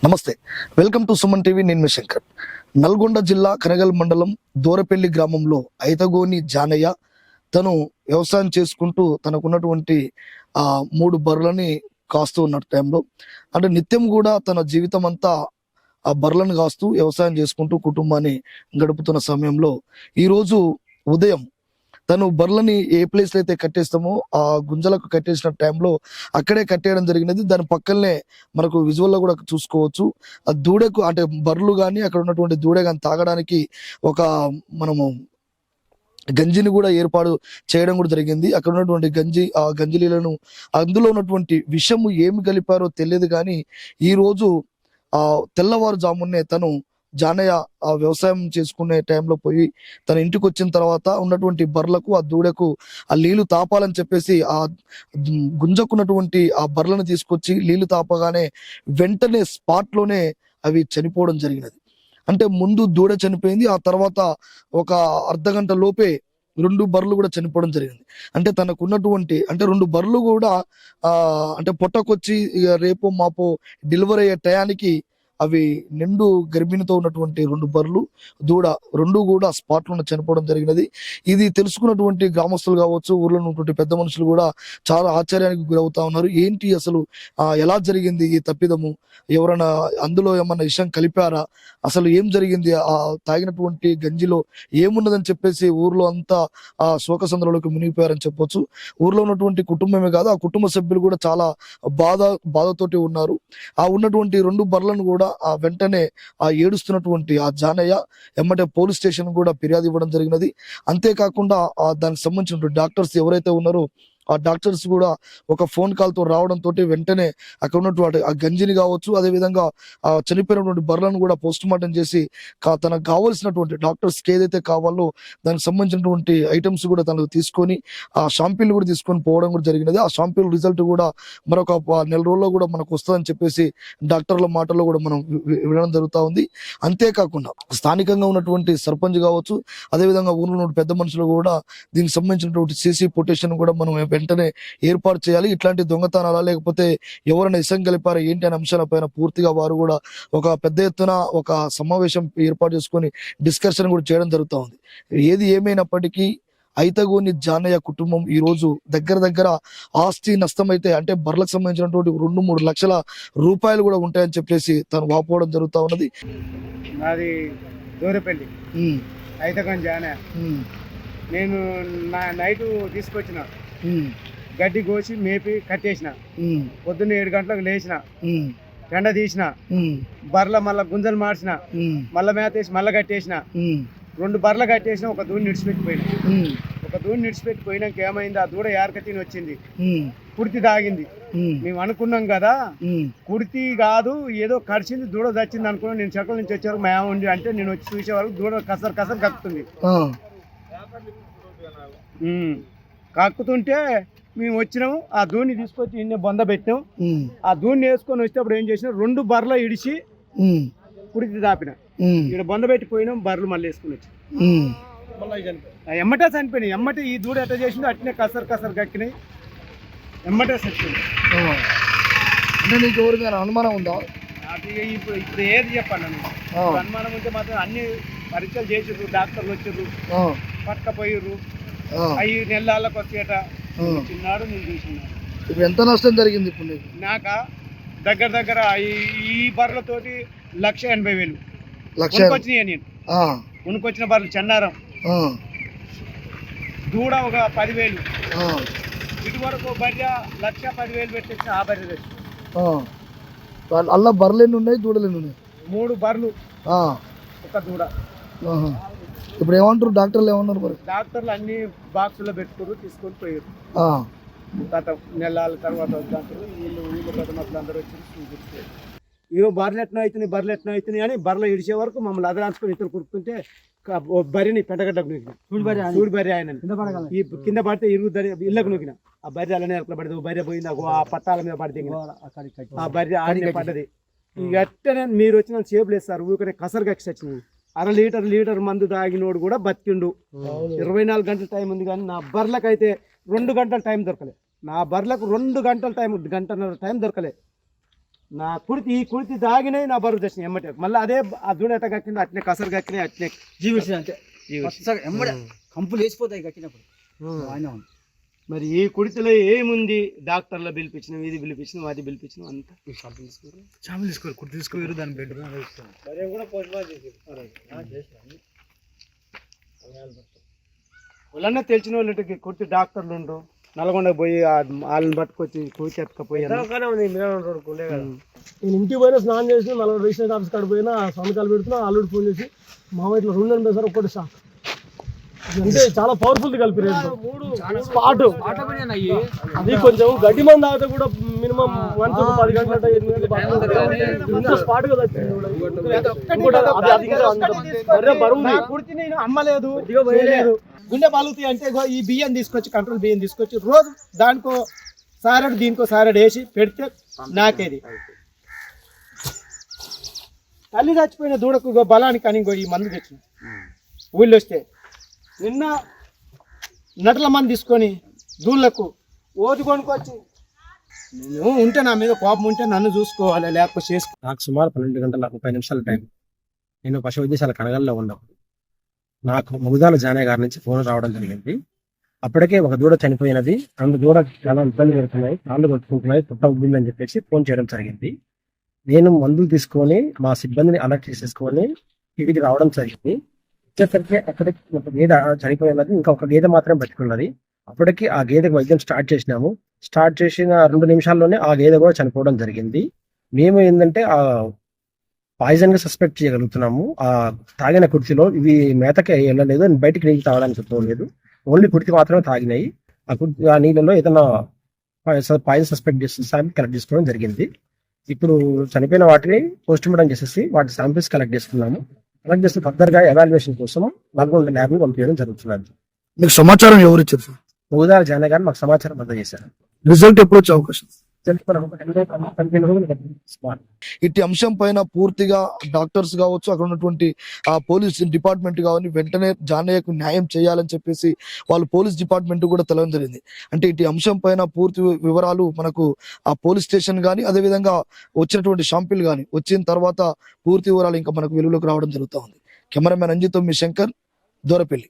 నమస్తే, welcome to Suman TV. నేను మీ శంకర్. నల్గొండ జిల్లా కనగల్ మండలం దూరపల్లి గ్రామంలో ఐతగోని జానయ్య తను వ్యవసాయం చేసుకుంటూ తనకున్నటువంటి 3 బర్రెలని కాస్తూ ఉన్న టైంలో, అంటే నిత్యం కూడా తన జీవితం అంతా ఆ బర్రెలను కాస్తూ వ్యవసాయం చేసుకుంటూ కుటుంబాన్ని గడుపుతున్న సమయంలో ఈరోజు ఉదయం తను బర్రెలని ఏ ప్లేస్ లో అయితే కట్టేస్తామో ఆ గుంజలకు కట్టేసిన టైంలో అక్కడే కట్టేయడం జరిగినది. దాని పక్కనే మనకు విజువల్ లో కూడా చూసుకోవచ్చు. ఆ దూడకు అంటే బర్రెలు కానీ అక్కడ ఉన్నటువంటి దూడ కానీ తాగడానికి ఒక మనము గంజిని కూడా ఏర్పాటు చేయడం కూడా జరిగింది. అక్కడ ఉన్నటువంటి ఆ గంజి నీళ్ళను, అందులో ఉన్నటువంటి విషము ఏమి కలిపారో తెలియదు. కానీ ఈ రోజు తెల్లవారుజామునే తను జానయ్య ఆ వ్యవసాయం చేసుకునే టైంలో పోయి తన ఇంటికి వచ్చిన తర్వాత ఉన్నటువంటి బర్రెలకు ఆ దూడకు ఆ నీళ్లు తాపాలని చెప్పేసి ఆ గుంజకున్నటువంటి ఆ బర్రెలను తీసుకొచ్చి నీళ్లు తాపగానే వెంటనే స్పాట్ లోనే అవి చనిపోవడం జరిగినది. అంటే ముందు దూడ చనిపోయింది, ఆ తర్వాత ఒక అర్ధగంట లోపే 2 బర్రెలు కూడా చనిపోవడం జరిగింది. అంటే తనకున్నటువంటి 2 బర్రెలు కూడా అంటే పొట్టకొచ్చి ఇక రేపో మాపో డెలివరీ అయ్యే టయానికి అవి నిండు గర్భిణితో ఉన్నటువంటి 2 బర్రెలు, దూడ 2 కూడా స్పాట్ లోనే చనిపోవడం జరిగినది. ఇది తెలుసుకున్నటువంటి గ్రామస్తులు కావచ్చు, ఊర్లో ఉన్నటువంటి పెద్ద మనుషులు కూడా చాలా ఆశ్చర్యానికి గురవుతా ఉన్నారు. ఏంటి అసలు ఎలా జరిగింది ఈ తప్పిదము? ఎవరైనా అందులో ఏమన్నా విషయం కలిపారా? అసలు ఏం జరిగింది? తాగినటువంటి గంజిలో ఏమున్నదని చెప్పేసి ఊర్లో అంతా శోకసంద్రంలోకి మునిగిపోయారని చెప్పొచ్చు. ఊర్లో ఉన్నటువంటి కుటుంబమే కాదు, ఆ కుటుంబ సభ్యులు కూడా చాలా బాధతోటి ఉన్నారు. ఉన్నటువంటి 2 బర్రెలను కూడా వెంటనే ఏడుస్తున్నటువంటి ఆ జానయ్య ఎమ్మటే పోలీస్ స్టేషన్ కూడా ఫిర్యాదు ఇవ్వడం జరిగినది. అంతేకాకుండా దానికి సంబంధించినటువంటి డాక్టర్స్ ఎవరైతే ఉన్నారో ఆ డాక్టర్స్ కూడా ఒక ఫోన్ కాల్ తో రావడంతో వెంటనే అక్కడ ఉన్నటువంటి ఆ గంజిని కావచ్చు, అదే విధంగా చనిపోయినటువంటి బర్రెలను కూడా పోస్ట్ మార్టం చేసి తనకు కావాల్సినటువంటి డాక్టర్స్ కి ఏదైతే కావాలో దానికి సంబంధించినటువంటి ఐటమ్స్ కూడా తనకు తీసుకొని ఆ షాంపిల్ కూడా తీసుకొని పోవడం కూడా జరిగినది. ఆ షాంపిల్ రిజల్ట్ కూడా మరొక నెల రోజుల్లో కూడా మనకు వస్తుందని చెప్పేసి డాక్టర్ల మాటల్లో కూడా మనం వినడం జరుగుతూ ఉంది. అంతేకాకుండా స్థానికంగా ఉన్నటువంటి సర్పంచ్ కావచ్చు, అదేవిధంగా ఊర్లో ఉన్న పెద్ద మనుషులు కూడా దీనికి సంబంధించినటువంటి సీసీ పొటేషన్ కూడా మనం వెంటనే ఏర్పాటు చేయాలి. ఇట్లాంటి దొంగతనాలా లేకపోతే ఎవరైనా ఇసం కలిపారా ఏంటి అనే అంశాలపైన పూర్తిగా వారు కూడా ఒక పెద్ద ఎత్తున ఒక సమావేశం ఏర్పాటు చేసుకొని డిస్కషన్ కూడా చేయడం జరుగుతూ ఉంది. ఏది ఏమైనప్పటికీ ఐతగోని జానయ్య కుటుంబం ఈ రోజు దగ్గర ఆస్తి నష్టం అయితే, అంటే బర్లకు సంబంధించినటువంటి 2-3 లక్షల రూపాయలు కూడా ఉంటాయని చెప్పేసి తను వాపోవడం జరుగుతూ ఉన్నది. నాది దూరపల్లి ఐతగోని జానయ్య. నేను నైట్ తీసుకొచ్చిన గడ్డి కోసి మేపి కట్టేసిన. పొద్దున్న 7 గంటలకు లేచిన, ఎండ తీసిన, బర్రెల మళ్ళా గుంజలు మార్చిన, మళ్ళా మేత వేసి మళ్ళా కట్టేసిన. 2 బర్రెలు కట్టేసిన, ఒక దూడిని నిడిచిపెట్టిపోయినా. ఒక దూడిని నిడిచిపెట్టిపోయినాక ఏమైంది, ఆ దూడ యారక తిని వచ్చింది, కుడితి తాగింది. మేము అనుకున్నాం కదా కుడితి కాదు ఏదో కడిచింది, దూడ చచ్చింది అనుకున్నాం. నేను చెట్ల నుంచి వచ్చేవరకు మేమ ఉండి అంటే నేను వచ్చి చూసే వరకు దూడ కసరు కక్కుతుంది. కక్కుతుంటే మేము వచ్చినాము, ఆ దూడిని తీసుకొచ్చి ఇన్ని బొంద పెట్టినాం. ఆ దూడిని వేసుకొని వచ్చేటప్పుడు ఏం చేసినా 2 బర్రెలు ఇడిచి కుడితి దాపిన. ఇక్కడ బొంద పెట్టిపోయినాం, బర్రెలు మళ్ళీ వేసుకుని వచ్చి ఎమ్మటే చనిపోయినాయి. ఎమ్మటే ఈ దూడ ఎట్లా చేసిందో అట్నే కసరు కక్కినాయి, ఎమ్మటే చచ్చిపోయింది. అంటే నీకు ఎవరికి అనుమానం ఉందా? అది ఇప్పుడు ఏది చెప్పండి, అనుమానం ఉంటే మాత్రం అన్ని పరీక్షలు చేసిర్రు, డాక్టర్లు వచ్చిర్రు, పట్టుకపోయిర్రు. 5 నెలలకు వచ్చేట చిన్నాడు నేను చూసినా. ఇప్పుడు ఎంత నష్టం జరిగింది ఇప్పుడు నాక? దగ్గర ఈ బర్రెలతోటి 1,80,000 వచ్చినాయి. నేను ఉనుకొచ్చిన బర్రెలు చెన్నారం, దూడ ఒక 10,000. ఇటువరకు బర్రె 1,10,000 పెట్టేసిన. ఆ బర్రె అలా బర్రెలు ఎన్ని ఉన్నాయి, దూడలు ఎన్ని ఉన్నాయి? 3 బర్రెలు, ఒక దూడ. ఇప్పుడు ఏమంటారు డాక్టర్లు? ఏమన్నారు మరి? డాక్టర్లు అన్ని బాక్సులో పెట్టుకుని తీసుకొని పోయారు. గత నెలల తర్వాత వీళ్ళు పెద్ద మనుషులు అందరూ వచ్చి చూపిస్తారు. ఏమో బర్రెలు ఎట్లా అవుతున్నాయి అని బర్రెలు ఇడిచే వరకు మమ్మల్ని అదరాచుకొని ఇతరు కురుకుంటే బర్రెని పెంటగడ్డకు నూకిన. చూడు బర్రె ఆయన ఈ కింద పడితే ఇళ్ళకు నూకిన. ఆ బర్రె అలానే ఎక్కడ పడదు, బర్రె పోయింది ఆ పట్టాల మీద పడితే ఆ బర్రె ఆడనే పడ్డది. ఇక అట్టనే మీరు వచ్చిన సేపులు వేస్తారు, ఊరికనే కసరు కక్కి వచ్చినాయి. 1/2 లీటర్ మందు తాగినోడు కూడా బతికిండు. 24 గంటల టైం ఉంది, కానీ నా బర్రెలకైతే 2 గంటల టైం దొరకలే. నా బర్రెలకు 2 గంటల టైం, 1.5 గంటల టైం దొరకలే. నా ఈ కుడితి దాగినాయి నా బరువు తెచ్చిన ఎమ్మటే మళ్ళీ అదే ఆ దూడ ఎట్ట కక్కింది అట్నే కసరు కక్కినాయి అట్నే జీవించింది అంతే ఎమ్మడే కంపులు వేసిపోతాయి కట్టినప్పుడు బాగానే ఉంది. మరి ఈ కుడితిలో ఏముంది డాక్టర్లో పిలిపించినాం ఇది పిలిపించినాం అది పిలిపించినాం అంతా చేపలు తీసుకోరు కుర్తి తీసుకోరు దాని బెడ్ వాళ్ళన్నా తెలిసిన వాళ్ళు ఉంటే కుర్తి డాక్టర్లు ఉండు నల్గొండ పోయి వాళ్ళని పట్టుకొచ్చి కుర్తి ఎత్తుకపోయి నేను ఇంటికి పోయినా స్నానం చేసి 40 రిజిస్ట్రేషన్ ఆఫీస్ కాడ పోయినా సంతకాలు పెడుతున్నా అల్లుడు ఫోన్ చేసి మామ ఇట్లా 2 నెలలు సార్ ఒక్కటి షాక్ అంటే చాలా పవర్ఫుల్ కలిపి స్పాట్ అది కొంచెం గడ్డి మంది తాగితే కూడా మినిమం 10 గంటల 8 గంటల స్పాట్ గా కుర్తి నేను అమ్మలేదు చేయలేదు. గుండె పలుగుతాయి అంటే ఇగో ఈ బియ్యం తీసుకొచ్చి కంట్రోల్ బియ్యం తీసుకొచ్చి రోజు దానికో సారెడ్ దీనికో సారెడ్ వేసి పెడితే నాకేది తల్లి చచ్చిపోయిన దూడకు ఇగో బలానికి అని ఇంకో ఈ మందు తెచ్చిన ఊళ్ళో వస్తే నిన్న నటల మంది తీసుకొని దూళ్ళకు ఓది కొనుక్కొచ్చి నేను ఉంటే నా మీద కోపం ఉంటే నన్ను చూసుకోవాలి లేకపోతే చేసుకో. నాకు సుమారు 12 గంటల 30 నిమిషాల టైం. నేను పశు వైద్యశాల కనగల్లో ఉన్నప్పుడు నాకు ముగుదాల జానయ్య గారి నుంచి ఫోన్ రావడం జరిగింది. అప్పటికే ఒక దూడ చనిపోయినది, 2 దూడ చాలా ఇబ్బంది పెడుతున్నాయి, కాళ్ళు కొట్టుకుంటున్నాయి, పుట్ట ఉబ్బిందని చెప్పేసి ఫోన్ చేయడం జరిగింది. నేను మందులు తీసుకొని మా సిబ్బందిని అలర్ట్ చేసేసుకొని ఇంటికి రావడం జరిగింది. వచ్చేసరికి అక్కడికి ఒక గేదె చనిపోయినది, ఇంకా ఒక గేదె మాత్రమే బతికున్నది. అప్పటికి ఆ గేదెకి వైద్యం స్టార్ట్ చేసినాము. స్టార్ట్ చేసిన 2 నిమిషాల్లోనే ఆ గేదె కూడా చనిపోవడం జరిగింది. మేము ఏంటంటే ఆ పాయిజన్ గా సస్పెక్ట్ చేయగలుగుతున్నాము. ఆ తాగిన కుర్తిలో ఇవి మేతకి వెళ్ళలేదు, బయటికి నీళ్ళు తాగడానికి పోలేదు, ఓన్లీ కుర్తి మాత్రమే తాగినాయి. ఆ నీళ్ళలో ఏదైనా పాయిజన్ సస్పెక్ట్ చేసి శాంపిల్ కలెక్ట్ చేసుకోవడం జరిగింది. ఇప్పుడు చనిపోయిన వాటిని పోస్ట్ మార్టం చేసేసి వాటి శాంపిల్స్ కలెక్ట్ చేసుకున్నాము. కలెక్ట్ చేసి ఫర్దర్ గా ఎవాల్యుయేషన్ కోసం నల్గొండ ల్యాబ్ ని పంపించడం జరుగుతున్నది. మీకు సమాచారం ఎవరు ఇచ్చారు సార్? ముగుదాల జానయ్య గారు మాకు సమాచారం అందజేశారు. రిజల్ట్ ఎప్పుడు వచ్చే అవకాశం? తెలుసుకున్నాము. 15 రోజులు ఇట్టి అంశం పైన పూర్తిగా డాక్టర్స్ కావచ్చు, అక్కడ ఉన్నటువంటి ఆ పోలీస్ డిపార్ట్మెంట్ కావాలి వెంటనే జానయ్యకు న్యాయం చేయాలని చెప్పేసి వాళ్ళు పోలీస్ డిపార్ట్మెంట్ కూడా తెలవడం జరిగింది. అంటే ఇటు అంశం పైన పూర్తి వివరాలు మనకు ఆ పోలీస్ స్టేషన్ కానీ అదేవిధంగా వచ్చినటువంటి షాంపిల్ కానీ వచ్చిన తర్వాత పూర్తి వివరాలు ఇంకా మనకు వెలుగులోకి రావడం జరుగుతూ ఉంది. కెమెరామెన్ అంజితో మీ శంకర్, దూరపల్లి.